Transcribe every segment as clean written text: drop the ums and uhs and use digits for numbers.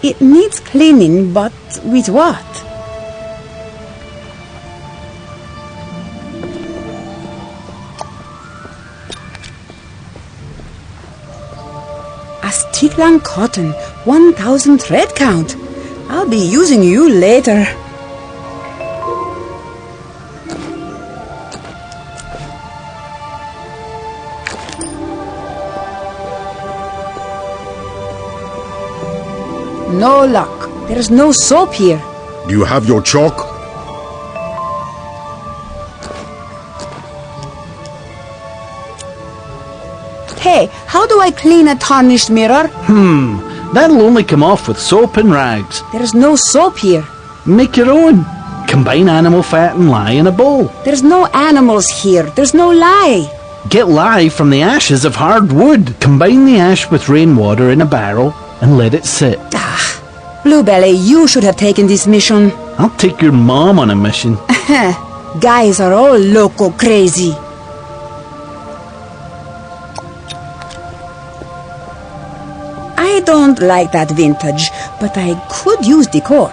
It needs cleaning, but with what? A stick long cotton, 1,000 thread count. I'll be using you later. No luck. There's no soap here. Do you have your chalk? Hey, how do I clean a tarnished mirror? That'll only come off with soap and rags. There's no soap here. Make your own. Combine animal fat and lye in a bowl. There's no animals here. There's no lye. Get lye from the ashes of hard wood. Combine the ash with rainwater in a barrel and let it sit. Bluebelly, you should have taken this mission. I'll take your mom on a mission. Guys are all loco crazy. I don't like that vintage, but I could use decor.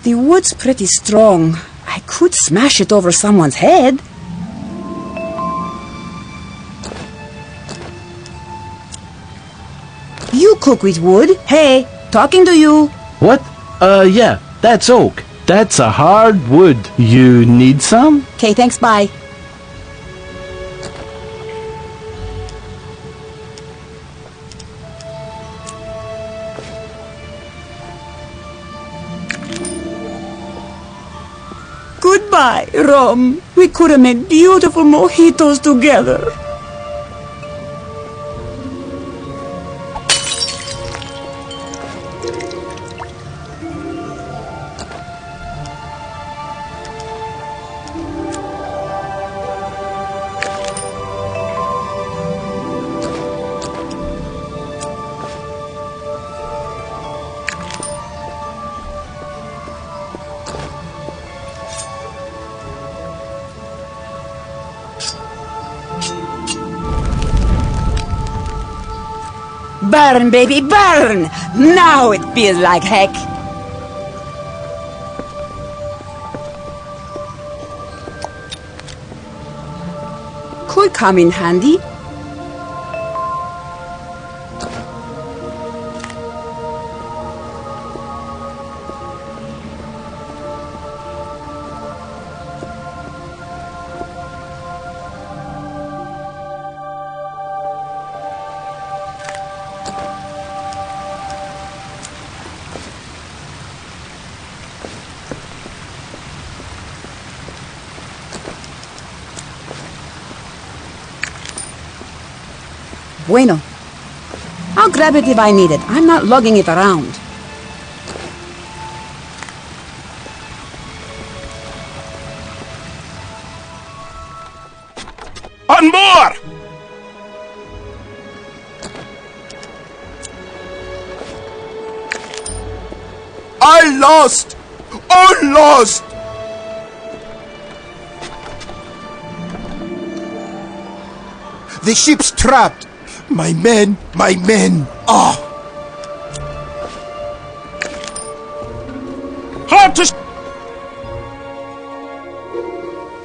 The wood's pretty strong. I could smash it over someone's head. You cook with wood. Hey, talking to you. What? Yeah, that's oak. That's a hard wood. You need some? Okay, thanks, bye. Goodbye, Rom. We could have made beautiful mojitos together. Burn, baby, burn! Now it feels like heck. Could come in handy. Bueno. I'll grab it if I need it. I'm not lugging it around. On board! I lost! All lost! The ship's trapped! My men! My men! Ah! Hard to...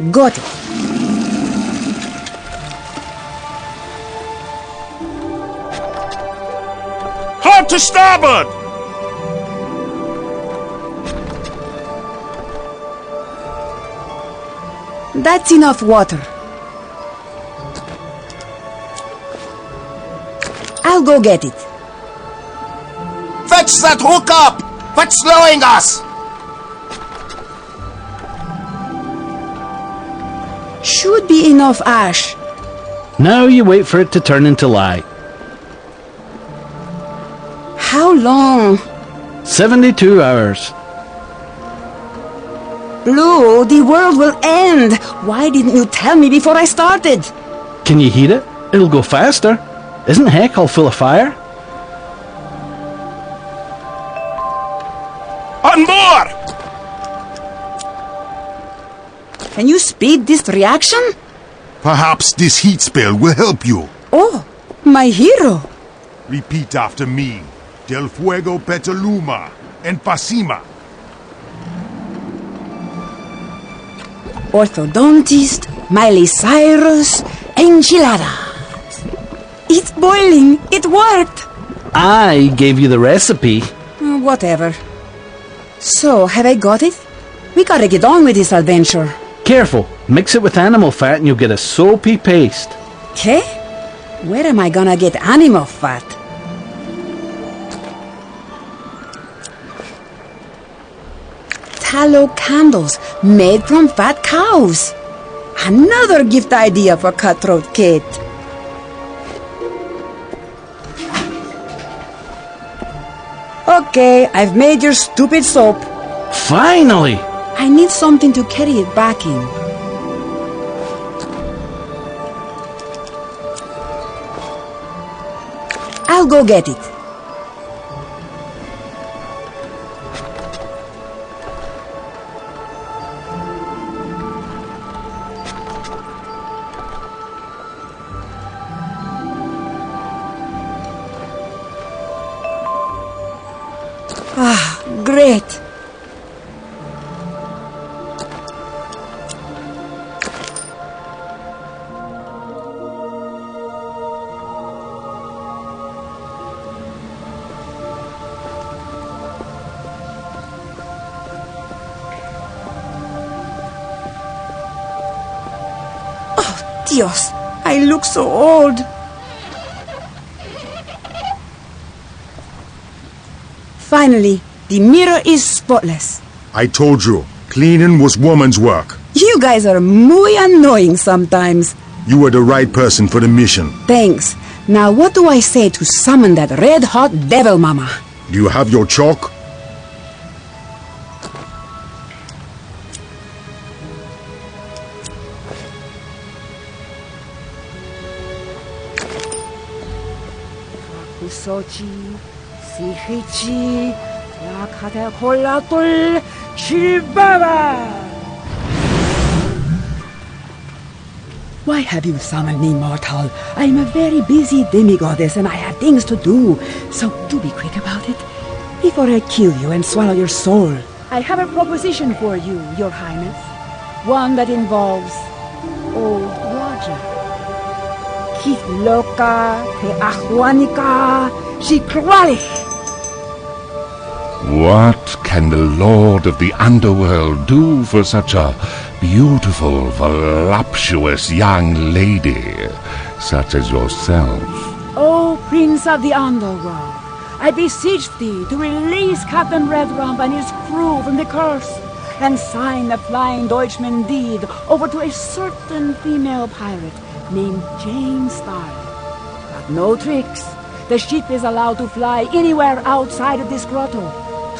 Got it. Hard to starboard! That's enough water. I'll go get it. Fetch that hook up! What's slowing us? Should be enough ash. Now you wait for it to turn into lye. How long? 72 hours. Blue, the world will end. Why didn't you tell me before I started? Can you heat it? It'll go faster. Isn't heck all full of fire? On board! Can you speed this reaction? Perhaps this heat spell will help you. Oh, my hero. Repeat after me. Del fuego petaluma and pasima. Orthodontist, Miley Cyrus, enchilada. It's boiling. It worked. I gave you the recipe. Whatever. So, have I got it? We gotta get on with this adventure. Careful, mix it with animal fat and you'll get a soapy paste. Okay? Where am I gonna get animal fat? Tallow candles made from fat cows. Another gift idea for Cutthroat Kate. Okay, I've made your stupid soap. Finally! I need something to carry it back in. I'll go get it. Ah, great. Oh, Dios, I look so old. Finally, the mirror is spotless. I told you, cleaning was woman's work. You guys are muy annoying sometimes. You were the right person for the mission. Thanks. Now what do I say to summon that red-hot devil mama? Do you have your chalk? Kusochi, Sihichi, Yakatakolatol, Xilbaba! Why have you summoned me, mortal? I am a very busy demigoddess and I have things to do. So do be quick about it, before I kill you and swallow your soul. I have a proposition for you, your highness. One that involves old Roger. Keith loca, te ajuanica, shikrualik. What can the Lord of the Underworld do for such a beautiful, voluptuous young lady, such as yourself? O Prince of the Underworld, I beseech thee to release Captain Redrump and his crew from the curse, and sign the Flying Deutschman deed over to a certain female pirate named Jane Starling. But no tricks. The ship is allowed to fly anywhere outside of this grotto.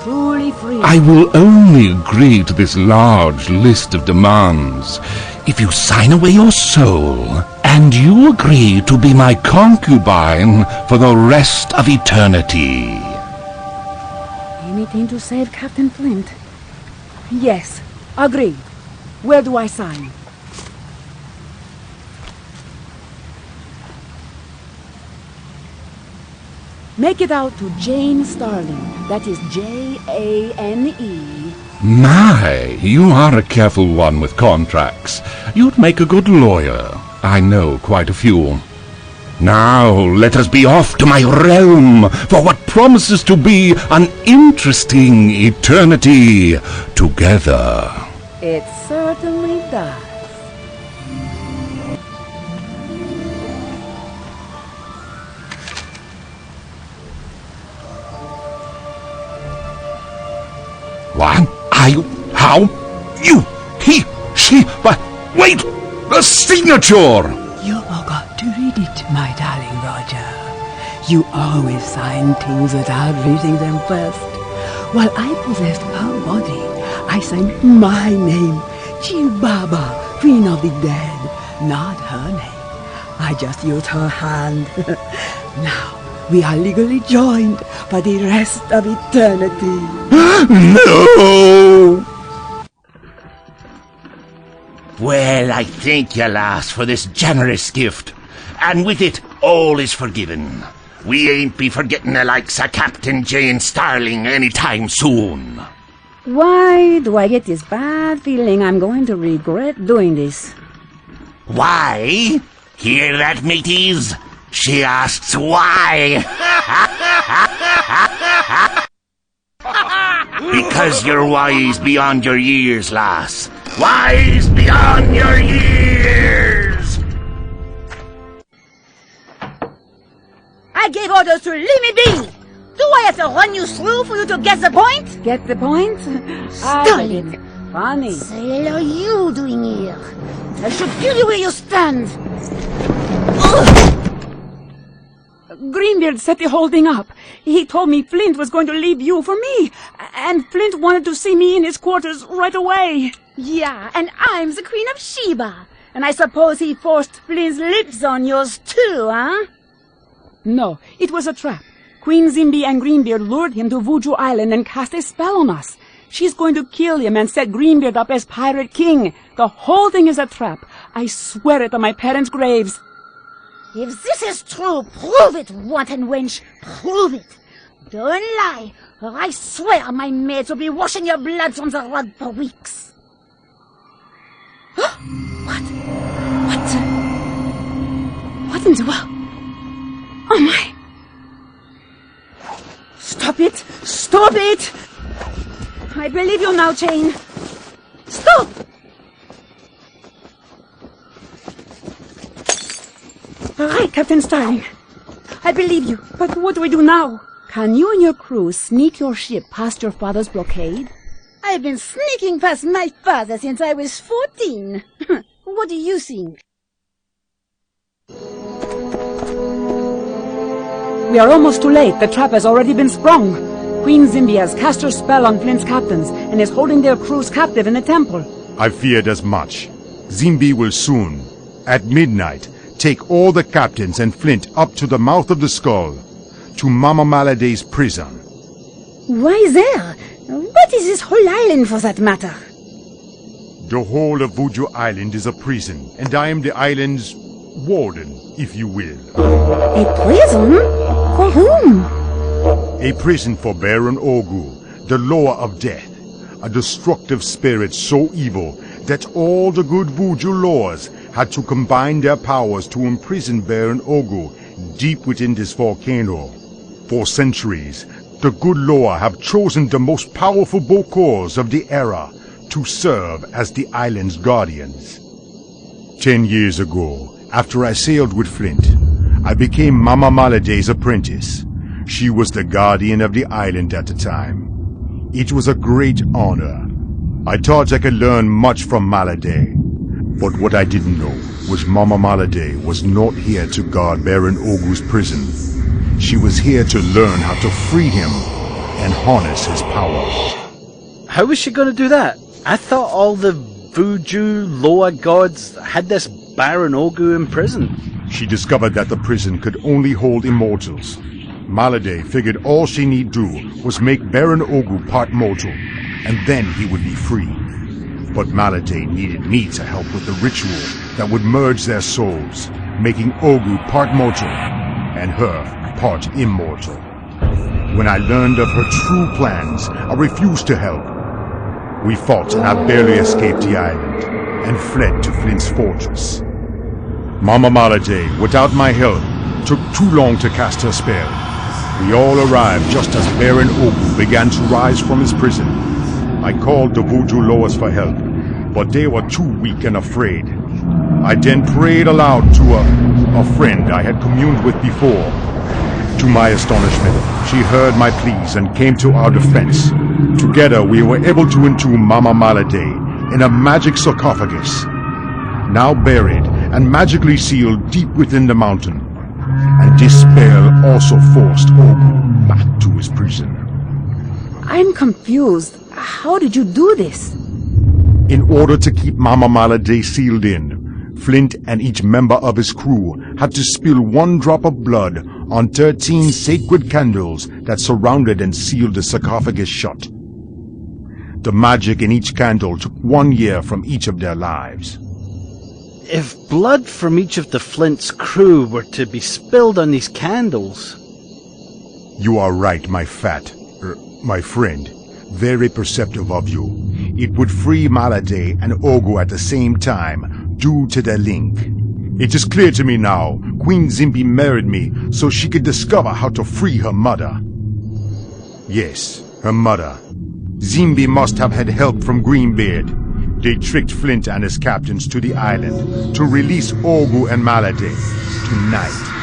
Truly free. I will only agree to this large list of demands if you sign away your soul and you agree to be my concubine for the rest of eternity. Anything to save Captain Flint? Yes, agreed. Where do I sign? Make it out to Jane Starling. That is Jane. My, you are a careful one with contracts. You'd make a good lawyer. I know quite a few. Now let us be off to my realm for what promises to be an interesting eternity together. It certainly does. What? How? You? He? She? What? Wait! The signature! You forgot to read it, my darling Roger. You always sign things without reading them first. While I possessed her body, I signed my name, Xilbaba, Queen of the Dead, not her name. I just used her hand. Now, we are legally joined for the rest of eternity. No! Well, I thank you, lass, for this generous gift. And with it, all is forgiven. We ain't be forgetting the likes of Captain Jane Starling any time soon. Why do I get this bad feeling I'm going to regret doing this? Why? Hear that, mateys? She asks why. Because you're wise beyond your years, lass. Wise beyond your years! I gave orders to leave me be! Do I have to run you through for you to get the point? Get the point? Starling! Funny. The hell are you doing here? I should kill you where you stand! Greenbeard set the whole thing up. He told me Flint was going to leave you for me. And Flint wanted to see me in his quarters right away. Yeah, and I'm the Queen of Sheba. And I suppose he forced Flint's lips on yours too, huh? No, it was a trap. Queen Zimby and Greenbeard lured him to Vooju Island and cast a spell on us. She's going to kill him and set Greenbeard up as Pirate King. The whole thing is a trap. I swear it on my parents' graves. If this is true, prove it, wanton wench. Prove it. Don't lie, or I swear my maids will be washing your blood from the rug for weeks. What in the world? Oh my! Stop it! Stop it! I believe you now, Jane. Stop! All right, Captain Starling. I believe you, but what do we do now? Can you and your crew sneak your ship past your father's blockade? I've been sneaking past my father since I was 14. What do you think? We are almost too late. The trap has already been sprung. Queen Zimby has cast her spell on Flint's captains and is holding their crews captive in the temple. I feared as much. Zimby will soon, at midnight, take all the captains and Flint up to the mouth of the skull, to Mama Maladay's prison. Why there? What is this whole island for that matter? The whole of Vooju Island is a prison, and I am the island's warden, if you will. A prison? For whom? A prison for Baron Ogu, the lower of death, a destructive spirit so evil that all the good Vooju lords had to combine their powers to imprison Baron Ogu deep within this volcano. For centuries, the good lore have chosen the most powerful Bokors of the era to serve as the island's guardians. 10 years ago, after I sailed with Flint, I became Mama Maladay's apprentice. She was the guardian of the island at the time. It was a great honor. I thought I could learn much from Maladay. But what I didn't know was Mama Maladay was not here to guard Baron Ogu's prison. She was here to learn how to free him and harness his power. How was she going to do that? I thought all the Vooju lower gods had this Baron Ogu in prison. She discovered that the prison could only hold immortals. Maladay figured all she need do was make Baron Ogu part mortal, and then he would be free. But Maladay needed me to help with the ritual that would merge their souls, making Ogu part mortal and her part immortal. When I learned of her true plans, I refused to help. We fought and I barely escaped the island and fled to Flint's fortress. Mama Maladay, without my help, took too long to cast her spell. We all arrived just as Baron Ogu began to rise from his prison. I called the Vooju lords for help, but they were too weak and afraid. I then prayed aloud to a friend I had communed with before. To my astonishment, she heard my pleas and came to our defense. Together we were able to entomb Mama Maladay in a magic sarcophagus, now buried and magically sealed deep within the mountain. And this spell also forced Ogu back to his prison. I'm confused. How did you do this? In order to keep Mama Maladay sealed in, Flint and each member of his crew had to spill 1 drop of blood on 13 sacred candles that surrounded and sealed the sarcophagus shut. The magic in each candle took 1 year from each of their lives. if blood from each of the Flint's crew were to be spilled on these candles... You are right, my friend. Very perceptive of you. It would free Maladay and Ogu at the same time, due to the link. It is clear to me now, Queen Zimbi married me so she could discover how to free her mother. Yes, her mother. Zimbi must have had help from Greenbeard. They tricked Flint and his captains to the island to release Ogu and Maladay tonight.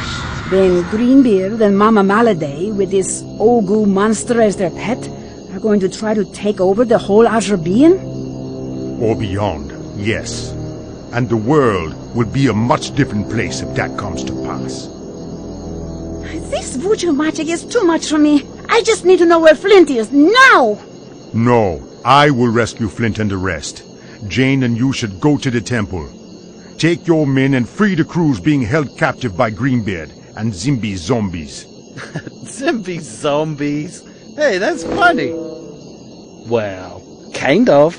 Then Greenbeard and Mama Maladay, with this Ogu monster as their pet, are going to try to take over the whole Azerbean? Or beyond, yes. And the world will be a much different place if that comes to pass. This Vooju magic is too much for me. I just need to know where Flint is, now! No, I will rescue Flint and the rest. Jane and you should go to the temple. Take your men and free the crews being held captive by Greenbeard and Zimbi zombies. Zimbi zombies? Hey, that's funny. Well, kind of.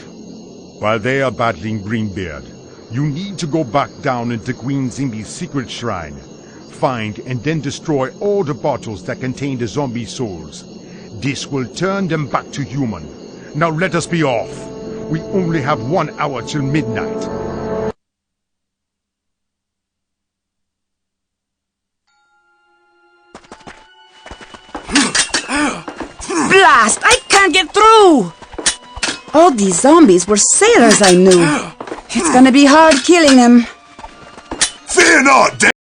While they are battling Greenbeard, you need to go back down into Queen Zimbi's secret shrine. Find and then destroy all the bottles that contain the zombie souls. This will turn them back to human. Now let us be off. We only have 1 hour till midnight. Blast! I can't get through! All these zombies were sailors I knew. It's gonna be hard killing them. Fear not,